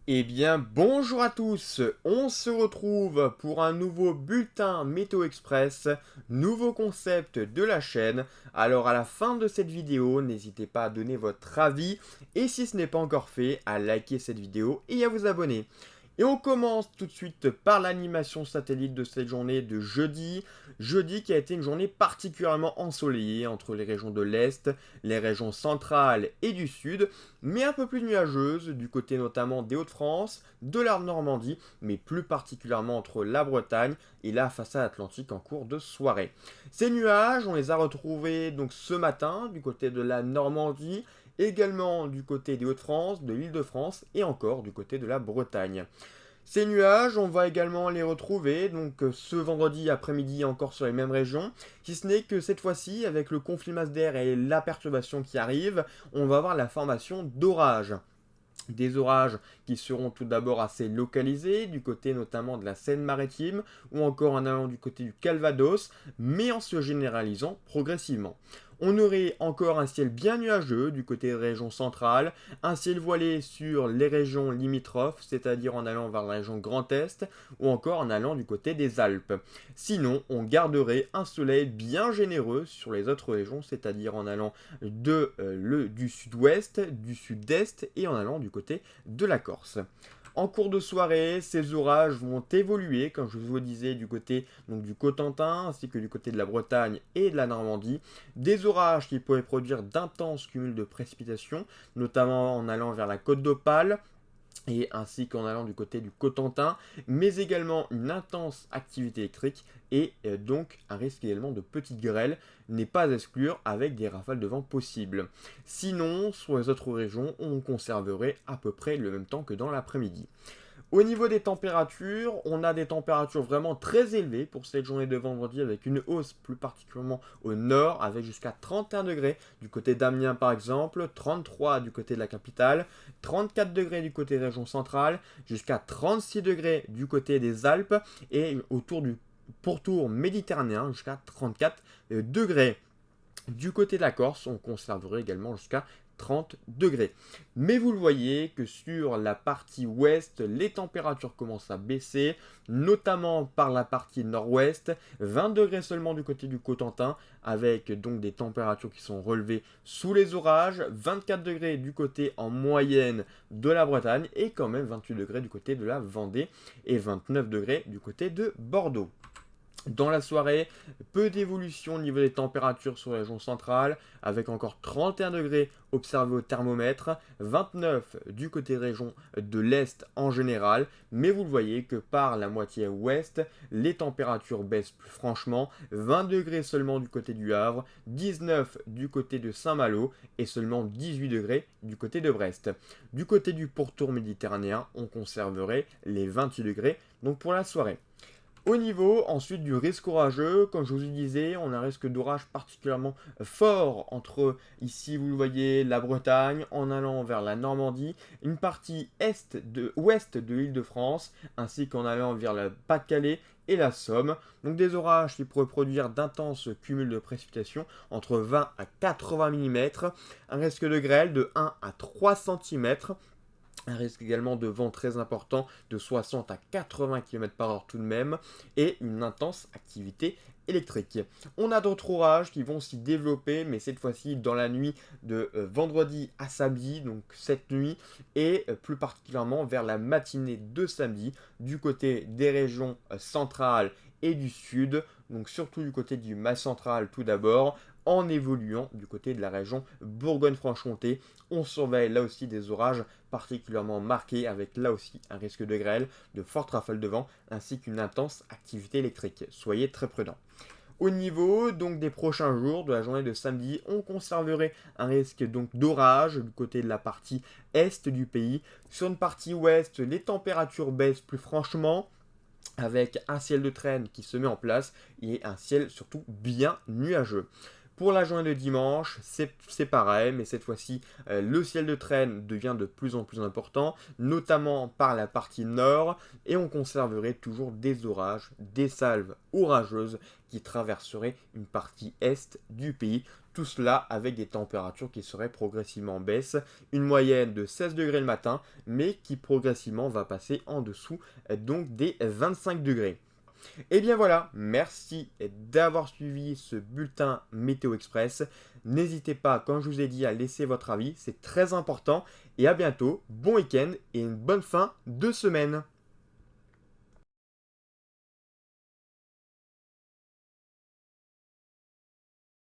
Eh bien, bonjour à tous, on se retrouve pour un nouveau bulletin Météo Express, nouveau concept de la chaîne. Alors à la fin de cette vidéo, n'hésitez pas à donner votre avis et si ce n'est pas encore fait, à liker cette vidéo et à vous abonner. Et on commence tout de suite par l'animation satellite de cette journée de jeudi. Jeudi qui a été une journée particulièrement ensoleillée entre les régions de l'Est, les régions centrales et du Sud, mais un peu plus nuageuse du côté notamment des Hauts-de-France, de la Normandie, mais plus particulièrement entre la Bretagne et la façade atlantique en cours de soirée. Ces nuages, on les a retrouvés donc ce matin du côté de la Normandie, également du côté des Hauts-de-France, de l'Île-de-France et encore du côté de la Bretagne. Ces nuages, on va également les retrouver donc ce vendredi après-midi encore sur les mêmes régions, si ce n'est que cette fois-ci, avec le conflit masse d'air et la perturbation qui arrive, on va avoir la formation d'orages. Des orages qui seront tout d'abord assez localisés, du côté notamment de la Seine-Maritime, ou encore en allant du côté du Calvados, mais en se généralisant progressivement. On aurait encore un ciel bien nuageux du côté des régions centrales, un ciel voilé sur les régions limitrophes, c'est-à-dire en allant vers la région Grand Est, ou encore en allant du côté des Alpes. Sinon, on garderait un soleil bien généreux sur les autres régions, c'est-à-dire en allant du sud-ouest, du sud-est et en allant du côté de la Corse. En cours de soirée, ces orages vont évoluer, comme je vous le disais, du côté donc, du Cotentin, ainsi que du côté de la Bretagne et de la Normandie. Des orages qui pourraient produire d'intenses cumuls de précipitations, notamment en allant vers la côte d'Opale, et ainsi qu'en allant du côté du Cotentin, mais également une intense activité électrique et donc un risque également de petites grêles n'est pas à exclure avec des rafales de vent possibles. Sinon, sur les autres régions, on conserverait à peu près le même temps que dans l'après-midi. Au niveau des températures, on a des températures vraiment très élevées pour cette journée de vendredi avec une hausse plus particulièrement au nord avec jusqu'à 31 degrés du côté d'Amiens par exemple, 33 du côté de la capitale, 34 degrés du côté région centrale, jusqu'à 36 degrés du côté des Alpes et autour du pourtour méditerranéen jusqu'à 34 degrés. Du côté de la Corse, on conserverait également jusqu'à 30 degrés. Mais vous le voyez que sur la partie ouest, les températures commencent à baisser, notamment par la partie nord-ouest, 20 degrés seulement du côté du Cotentin, avec donc des températures qui sont relevées sous les orages, 24 degrés du côté en moyenne de la Bretagne, et quand même 28 degrés du côté de la Vendée, et 29 degrés du côté de Bordeaux. Dans la soirée, peu d'évolution au niveau des températures sur la région centrale, avec encore 31 degrés observés au thermomètre, 29 du côté région de l'Est en général, mais vous le voyez que par la moitié ouest, les températures baissent plus franchement, 20 degrés seulement du côté du Havre, 19 du côté de Saint-Malo et seulement 18 degrés du côté de Brest. Du côté du pourtour méditerranéen, on conserverait les 28 degrés donc pour la soirée. Au niveau ensuite du risque orageux, comme je vous le disais, on a un risque d'orage particulièrement fort entre, ici vous le voyez, la Bretagne, en allant vers la Normandie, une partie ouest de l'Île-de-France, ainsi qu'en allant vers le Pas-de-Calais et la Somme. Donc des orages qui pourraient produire d'intenses cumuls de précipitations entre 20 à 80 mm, un risque de grêle de 1 à 3 cm. Un risque également de vent très important de 60 à 80 km/h tout de même et une intense activité électrique. On a d'autres orages qui vont s'y développer, mais cette fois-ci dans la nuit de vendredi à samedi, donc cette nuit, et plus particulièrement vers la matinée de samedi, du côté des régions centrales et du sud, donc surtout du côté du Massif central tout d'abord, en évoluant du côté de la région Bourgogne-Franche-Comté. On surveille là aussi des orages particulièrement marqués avec là aussi un risque de grêle, de fortes rafales de vent ainsi qu'une intense activité électrique. Soyez très prudents. Au niveau donc des prochains jours, de la journée de samedi, on conserverait un risque donc d'orage du côté de la partie est du pays. Sur une partie ouest, les températures baissent plus franchement, avec un ciel de traîne qui se met en place et un ciel surtout bien nuageux. Pour la journée de dimanche, c'est pareil, mais cette fois-ci, le ciel de traîne devient de plus en plus important, notamment par la partie nord, et on conserverait toujours des orages, des salves orageuses qui traverseraient une partie est du pays. Tout cela avec des températures qui seraient progressivement en baisse, une moyenne de 16 degrés le matin, mais qui progressivement va passer en dessous donc des 25 degrés. Et bien voilà, merci d'avoir suivi ce bulletin Météo Express. N'hésitez pas, comme je vous ai dit, à laisser votre avis, c'est très important. Et à bientôt, bon week-end et une bonne fin de semaine.